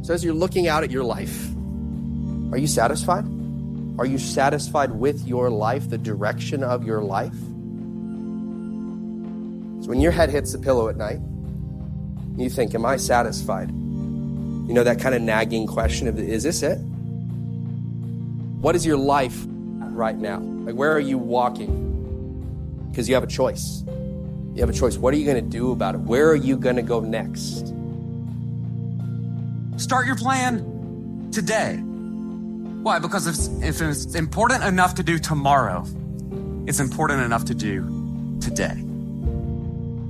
So as you're looking out at your life, are you satisfied? Are you satisfied with your life, the direction of your life? So when your head hits the pillow at night, you think, am I satisfied? You know, that kind of nagging question of, is this it? What is your life right now? Like, where are you walking? Because you have a choice. You have a choice. What are you going to do about it? Where are you going to go next? Start your plan today. Why? Because if it's important enough to do tomorrow, it's important enough to do today.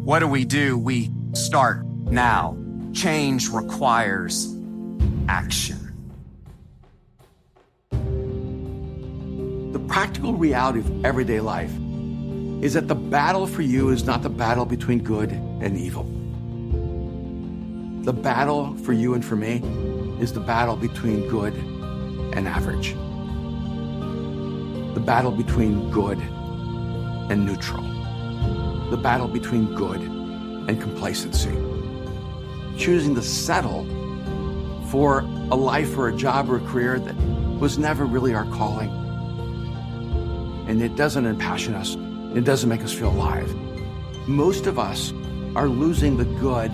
What do? We start now. Change requires action. The practical reality of everyday life is that the battle for you is not the battle between good and evil. The battle for you and for me is the battle between good and average. The battle between good and neutral. The battle between good and complacency. Choosing to settle for a life or a job or a career that was never really our calling. And it doesn't impassion us. It doesn't make us feel alive. Most of us are losing the good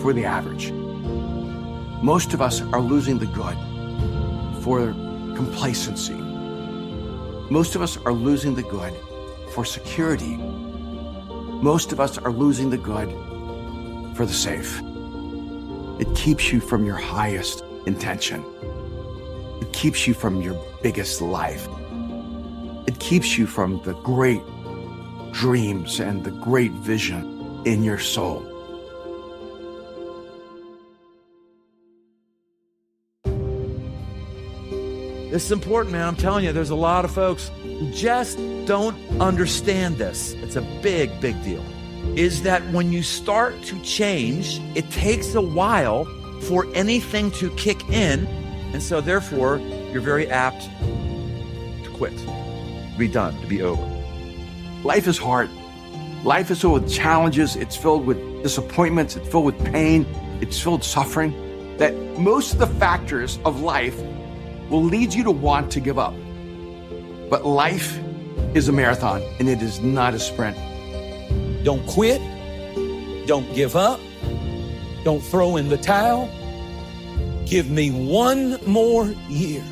for the average. Most of us are losing the good for complacency. Most of us are losing the good for security. Most of us are losing the good for the safe. It keeps you from your highest intention. It keeps you from your biggest life. It keeps you from the great dreams and the great vision in your soul. This is important, man. I'm telling you, there's a lot of folks who just don't understand this. It's a big, big deal. Is that when you start to change, it takes a while for anything to kick in. And so therefore, you're very apt to quit, to be done, to be over. Life is hard. Life is filled with challenges. It's filled with disappointments. It's filled with pain. It's filled with suffering. That most of the factors of life will lead you to want to give up. But life is a marathon, and it is not a sprint. Don't quit. Don't give up. Don't throw in the towel. Give me one more year.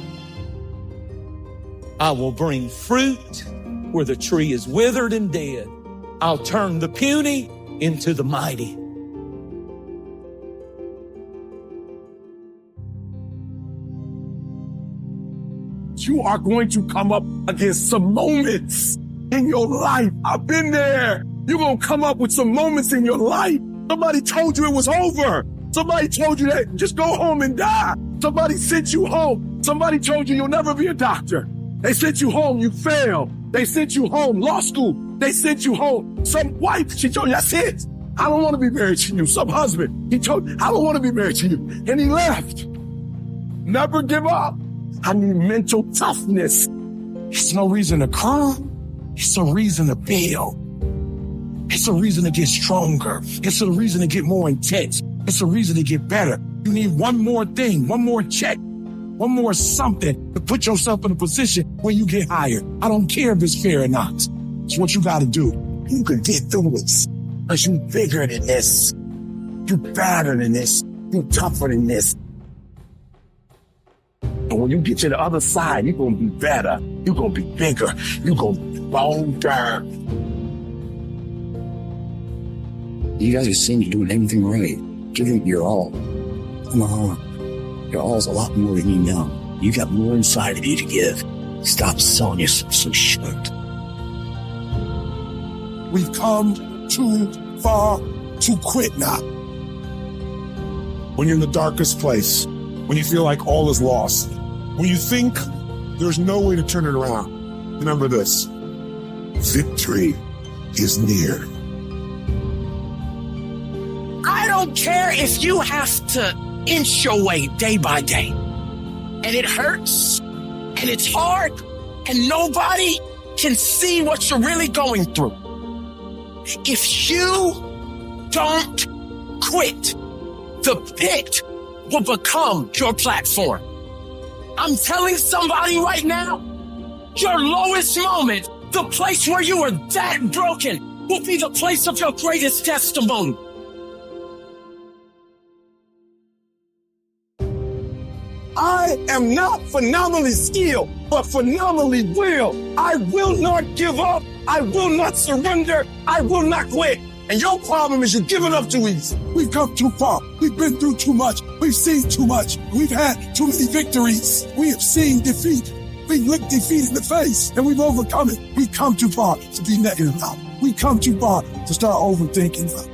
I will bring fruit where the tree is withered and dead. I'll turn the puny into the mighty. You are going to come up against some moments in your life. I've been there. You're going to come up with some moments in your life. Somebody told you it was over. Somebody told you that just go home and die. Somebody sent you home. Somebody told you you'll never be a doctor. They sent you home. You failed. They sent you home. Law school. They sent you home. Some wife, she told you, that's it. I don't want to be married to you. Some husband, he told you, I don't want to be married to you. And he left. Never give up. I need mental toughness. It's no reason to cry. It's a reason to build. It's a reason to get stronger. It's a reason to get more intense. It's a reason to get better. You need one more thing, one more check, one more something to put yourself in a position where you get hired. I don't care if it's fair or not. It's what you got to do. You can get through this because you're bigger than this. You're better than this. You're tougher than this. And when you get to the other side, you're going to be better. You're going to be bigger. You're going to be bolder. You guys just seem to be doing everything right. Giving your all. Come on. Your all is a lot more than you know. You got more inside of you to give. Stop selling yourself so short. We've come too far to quit now. When you're in the darkest place, when you feel like all is lost, when you think there's no way to turn it around, remember this: victory is near. I don't care if you have to inch your way day by day, and it hurts, and it's hard, and nobody can see what you're really going through. If you don't quit, the pit will become your platform. I'm telling somebody right now, your lowest moment, the place where you are that broken, will be the place of your greatest testimony. I am not phenomenally skilled, but phenomenally willed. I will not give up. I will not surrender. I will not quit. And your problem is you're giving up too easy. We've come too far. We've been through too much. We've seen too much. We've had too many victories. We have seen defeat. We've looked defeat in the face and we've overcome it. We've come too far to be negative now. We've come too far to start overthinking.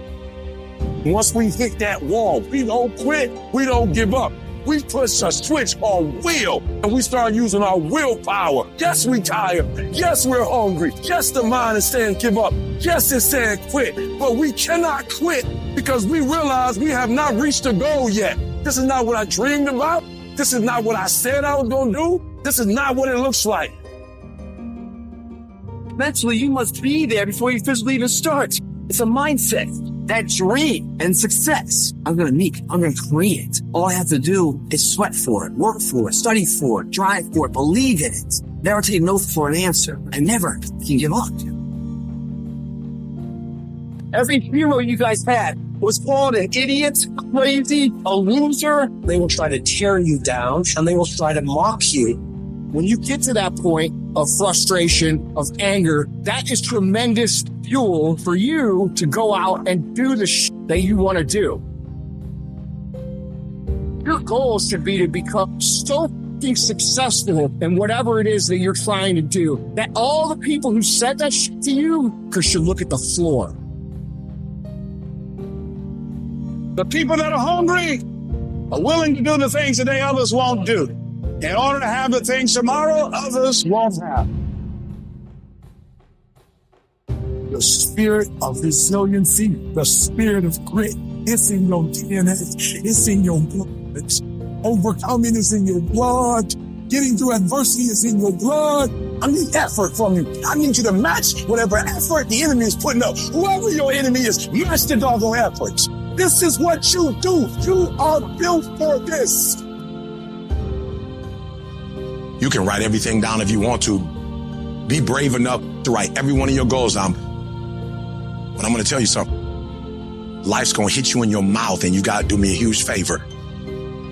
Once we hit that wall, we don't quit. We don't give up. We push a switch on will, and we start using our willpower. Yes, we tired. Yes, we're hungry. Yes, the mind is saying give up. Yes, it's saying quit. But we cannot quit because we realize we have not reached the goal yet. This is not what I dreamed about. This is not what I said I was going to do. This is not what it looks like. Mentally, you must be there before you physically even start. It's a mindset. That dream and success, I'm going to meet. I'm going to create. All I have to do is sweat for it, work for it, study for it, drive for it, believe in it. Never take no for an answer. I never can give up. Every hero you guys had was called an idiot, crazy, a loser. They will try to tear you down and they will try to mock you. When you get to that point of frustration, of anger, that is tremendous fuel for you to go out and do the that you want to do. Your goal should be to become so successful in whatever it is that you're trying to do that all the people who said that to you should look at the floor. The people that are hungry are willing to do the things that others won't do. In order to have the things tomorrow, others won't have. The spirit of resiliency, the spirit of grit, it's in your DNA, it's in your blood. Overcoming is in your blood. Getting through adversity is in your blood. I need effort from you. I need you to match whatever effort the enemy is putting up. Whoever your enemy is, match the doggone efforts. This is what you do. You are built for this. You can write everything down if you want to. Be brave enough to write every one of your goals down. But I'm going to tell you something. Life's going to hit you in your mouth and you got to do me a huge favor.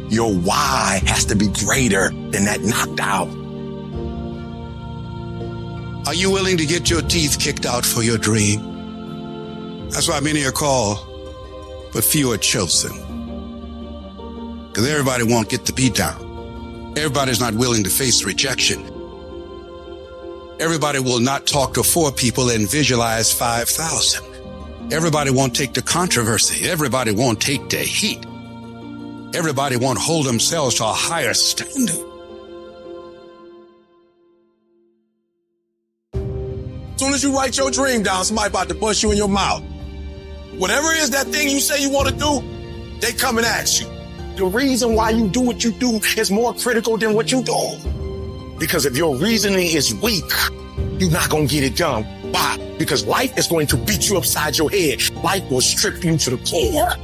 Your why has to be greater than that knocked out. Are you willing to get your teeth kicked out for your dream? That's why many are called, but few are chosen. Because everybody won't get the beat down. Everybody's not willing to face rejection. Everybody will not talk to 4 people and visualize 5,000. Everybody won't take the controversy. Everybody won't take the heat. Everybody won't hold themselves to a higher standard. As soon as you write your dream down, somebody about to bust you in your mouth. Whatever it is that thing you say you want to do, they come and ask you. The reason why you do what you do is more critical than what you do. Because if your reasoning is weak, you're not going to get it done. Why? Because life is going to beat you upside your head. Life will strip you to the core.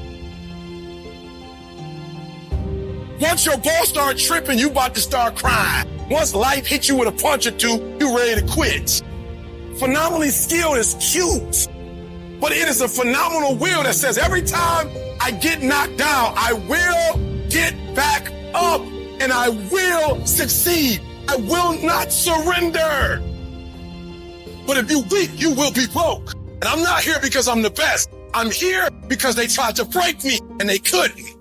Once your ball start tripping, you about to start crying. Once life hits you with a punch or two, you're ready to quit. Phenomenally skilled is cute, but it is a phenomenal will that says every time I get knocked down, I will get back up and I will succeed. I will not surrender. But if you weak, you will be broke. And I'm not here because I'm the best. I'm here because they tried to break me and they couldn't.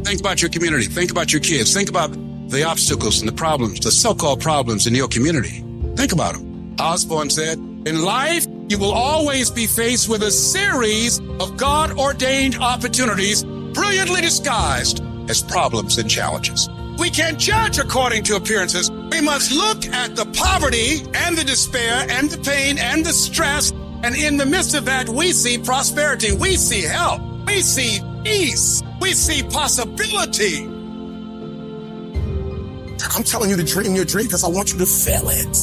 Think about your community. Think about your kids. Think about the obstacles and the problems, the so-called problems in your community. Think about them. Osborne said, in life, you will always be faced with a series of God-ordained opportunities brilliantly disguised as problems and challenges. We can't judge according to appearances. We must look at the poverty and the despair and the pain and the stress. And in the midst of that, we see prosperity. We see help. We see peace. We see possibility. I'm telling you to dream your dream because I want you to feel it.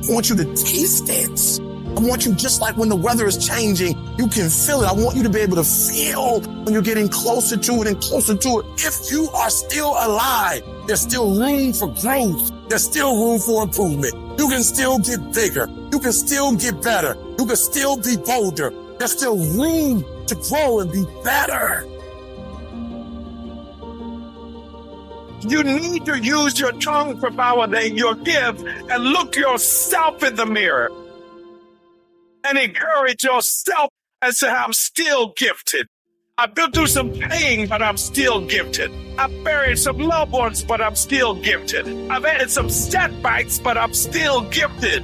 I want you to taste it. I want you, just like when the weather is changing, you can feel it. I want you to be able to feel when you're getting closer to it and closer to it. If you are still alive, there's still room for growth. There's still room for improvement. You can still get bigger. You can still get better. You can still be bolder. There's still room to grow and be better. You need to use your tongue for power than your gift and look yourself in the mirror and encourage yourself and say, I'm still gifted. I've been through some pain, but I'm still gifted. I've buried some loved ones, but I'm still gifted. I've had some setbacks, but I'm still gifted.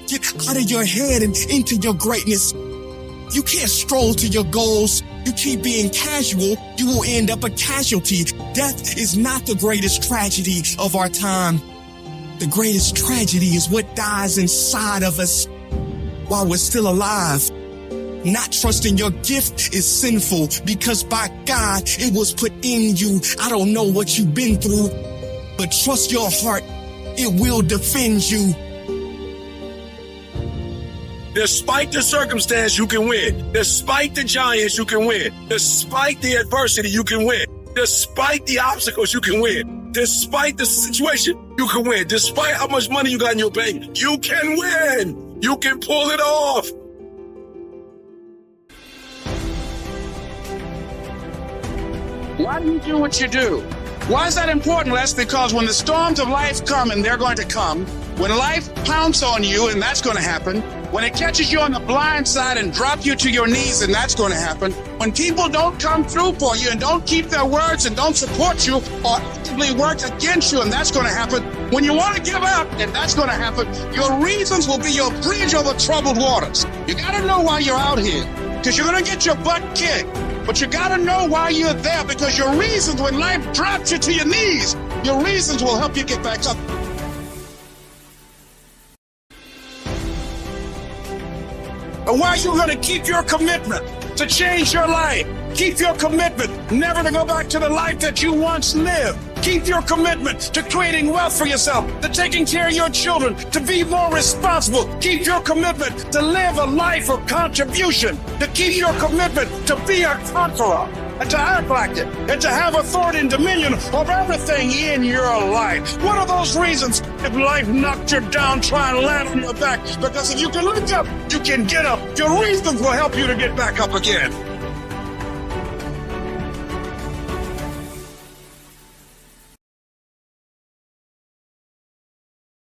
Get out of your head and into your greatness. You can't stroll to your goals. You keep being casual, you will end up a casualty. Death is not the greatest tragedy of our time. The greatest tragedy is what dies inside of us while we're still alive. Not trusting your gift is sinful because by God, it was put in you. I don't know what you've been through, but trust your heart. It will defend you. Despite the circumstance, you can win. Despite the giants, you can win. Despite the adversity, you can win. Despite the obstacles, you can win. Despite the situation, you can win. Despite how much money you got in your bank, you can win. You can pull it off. Why do you do what you do? Why is that important, Les? Because when the storms of life come, and they're going to come, when life pounces on you, and that's going to happen, when it catches you on the blind side and drop you to your knees, and that's going to happen, when people don't come through for you and don't keep their words and don't support you or actively work against you, and that's going to happen, when you want to give up, and that's going to happen, your reasons will be your bridge over troubled waters. You got to know why you're out here, because you're going to get your butt kicked. But you got to know why you're there, because your reasons, when life drops you to your knees, your reasons will help you get back up. And why are you going to keep your commitment to change your life? Keep your commitment never to go back to the life that you once lived. Keep your commitment to creating wealth for yourself, to taking care of your children, to be more responsible. Keep your commitment to live a life of contribution, to keep your commitment to be a conqueror and to act like it and to have authority and dominion of everything in your life. What are those reasons if life knocked you down, try and land on your back? Because if you can look up, you can get up. Your reasons will help you to get back up again.